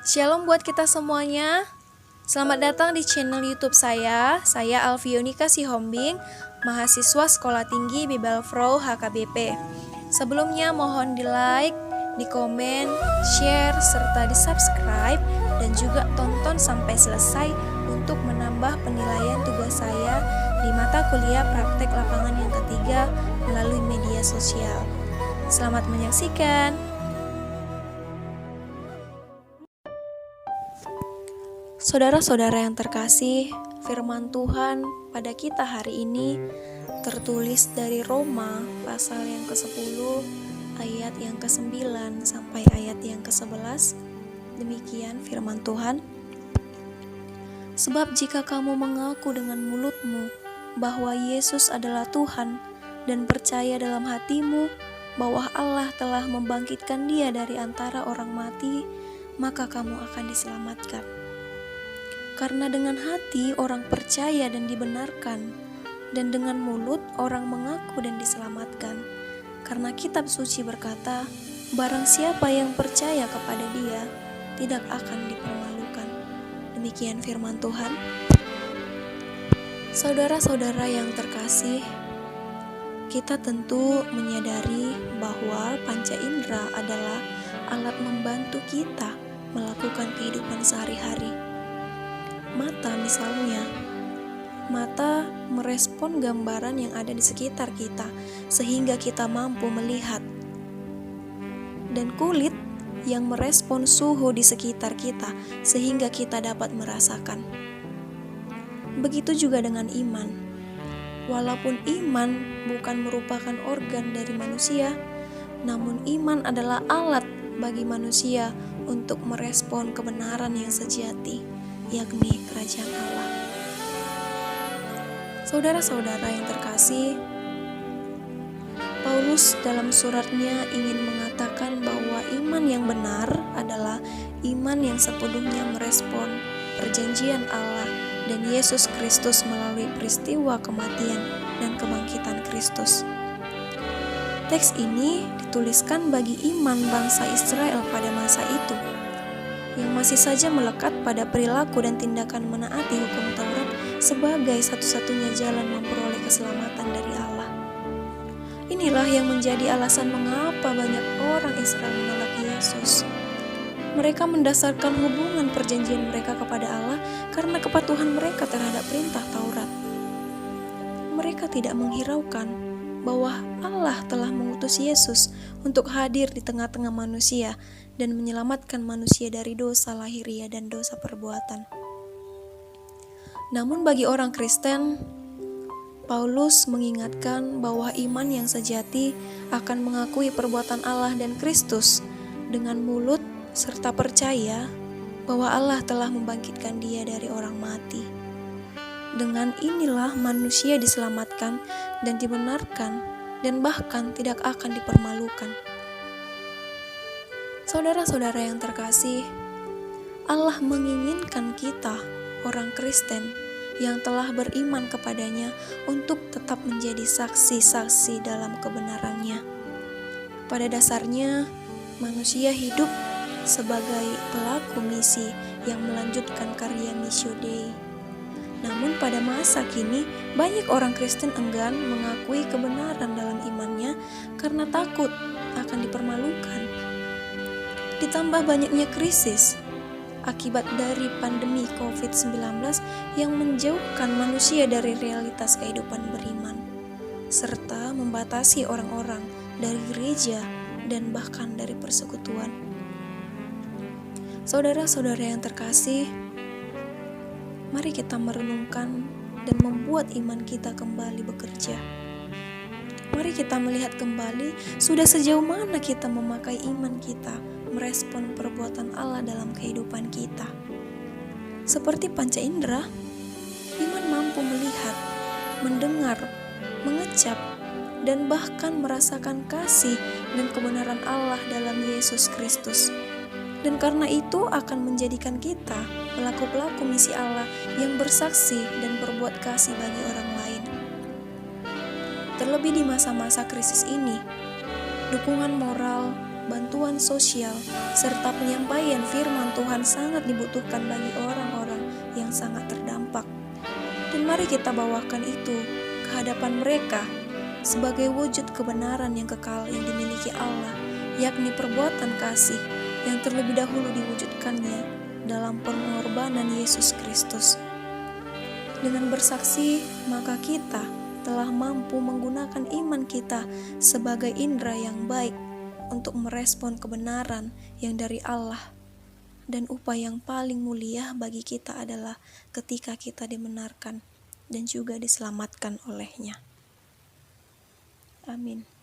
Shalom buat kita semuanya. Selamat datang di channel YouTube saya. Saya Alfionika Sihombing, mahasiswa Sekolah Tinggi Bibel Frau HKBP. Sebelumnya mohon di-like, di-komen, share, serta di-subscribe dan juga tonton sampai selesai untuk menambah penilaian tugas saya di mata kuliah praktek lapangan yang ketiga melalui media sosial. Selamat menyaksikan. Saudara-saudara yang terkasih, firman Tuhan pada kita hari ini tertulis dari Roma pasal yang ke-10 ayat yang ke-9 sampai ayat yang ke-11. Demikian firman Tuhan. Sebab jika kamu mengaku dengan mulutmu bahwa Yesus adalah Tuhan dan percaya dalam hatimu bahwa Allah telah membangkitkan Dia dari antara orang mati, maka kamu akan diselamatkan. Karena dengan hati orang percaya dan dibenarkan, dan dengan mulut orang mengaku dan diselamatkan. Karena kitab suci berkata, barang siapa yang percaya kepada Dia, tidak akan dipermalukan. Demikian firman Tuhan. Saudara-saudara yang terkasih, kita tentu menyadari bahwa panca indera adalah alat membantu kita melakukan kehidupan sehari-hari. Mata misalnya, mata merespon gambaran yang ada di sekitar kita sehingga kita mampu melihat, dan kulit yang merespon suhu di sekitar kita sehingga kita dapat merasakan. Begitu juga dengan iman. Walaupun iman bukan merupakan organ dari manusia, namun iman adalah alat bagi manusia untuk merespon kebenaran yang sejati, yakni kerajaan Allah. Saudara-saudara yang terkasih, Paulus dalam suratnya ingin mengatakan bahwa iman yang benar adalah iman yang sepenuhnya merespon perjanjian Allah dan Yesus Kristus melalui peristiwa kematian dan kebangkitan Kristus. Teks ini dituliskan bagi iman bangsa Israel pada masa itu, yang masih saja melekat pada perilaku dan tindakan menaati hukum Taurat sebagai satu-satunya jalan memperoleh keselamatan dari Allah. Inilah yang menjadi alasan mengapa banyak orang Israel menolak Yesus. Mereka mendasarkan hubungan perjanjian mereka kepada Allah karena kepatuhan mereka terhadap perintah Taurat. Mereka tidak menghiraukan bahwa Allah telah mengutus Yesus untuk hadir di tengah-tengah manusia dan menyelamatkan manusia dari dosa lahiriah dan dosa perbuatan. Namun bagi orang Kristen, Paulus mengingatkan bahwa iman yang sejati akan mengakui perbuatan Allah dan Kristus dengan mulut serta percaya bahwa Allah telah membangkitkan Dia dari orang mati. Dengan inilah manusia diselamatkan dan dibenarkan dan bahkan tidak akan dipermalukan. Saudara-saudara yang terkasih, Allah menginginkan kita, orang Kristen yang telah beriman kepadanya, untuk tetap menjadi saksi-saksi dalam kebenarannya. Pada dasarnya, manusia hidup sebagai pelaku misi yang melanjutkan karya Missio Dei. Namun pada masa kini, banyak orang Kristen enggan mengakui kebenaran dalam imannya karena takut akan dipermalukan. Ditambah banyaknya krisis akibat dari pandemi COVID-19 yang menjauhkan manusia dari realitas kehidupan beriman, serta membatasi orang-orang dari gereja dan bahkan dari persekutuan. Saudara-saudara yang terkasih, mari kita merenungkan dan membuat iman kita kembali bekerja. Mari kita melihat kembali sudah sejauh mana kita memakai iman kita merespon perbuatan Allah dalam kehidupan kita. Seperti panca indera, iman mampu melihat, mendengar, mengecap, dan bahkan merasakan kasih dan kebenaran Allah dalam Yesus Kristus. Dan karena itu akan menjadikan kita pelaku-pelaku misi Allah yang bersaksi dan berbuat kasih bagi orang lain. Terlebih di masa-masa krisis ini, dukungan moral, bantuan sosial, serta penyampaian firman Tuhan sangat dibutuhkan bagi orang-orang yang sangat terdampak. Dan mari kita bawakan itu ke hadapan mereka sebagai wujud kebenaran yang kekal yang dimiliki Allah, yakni perbuatan kasih yang terlebih dahulu diwujudkannya dalam pengorbanan Yesus Kristus. Dengan bersaksi, maka kita telah mampu menggunakan iman kita sebagai indera yang baik untuk merespon kebenaran yang dari Allah. Dan upaya yang paling mulia bagi kita adalah ketika kita dibenarkan dan juga diselamatkan olehnya. Amin.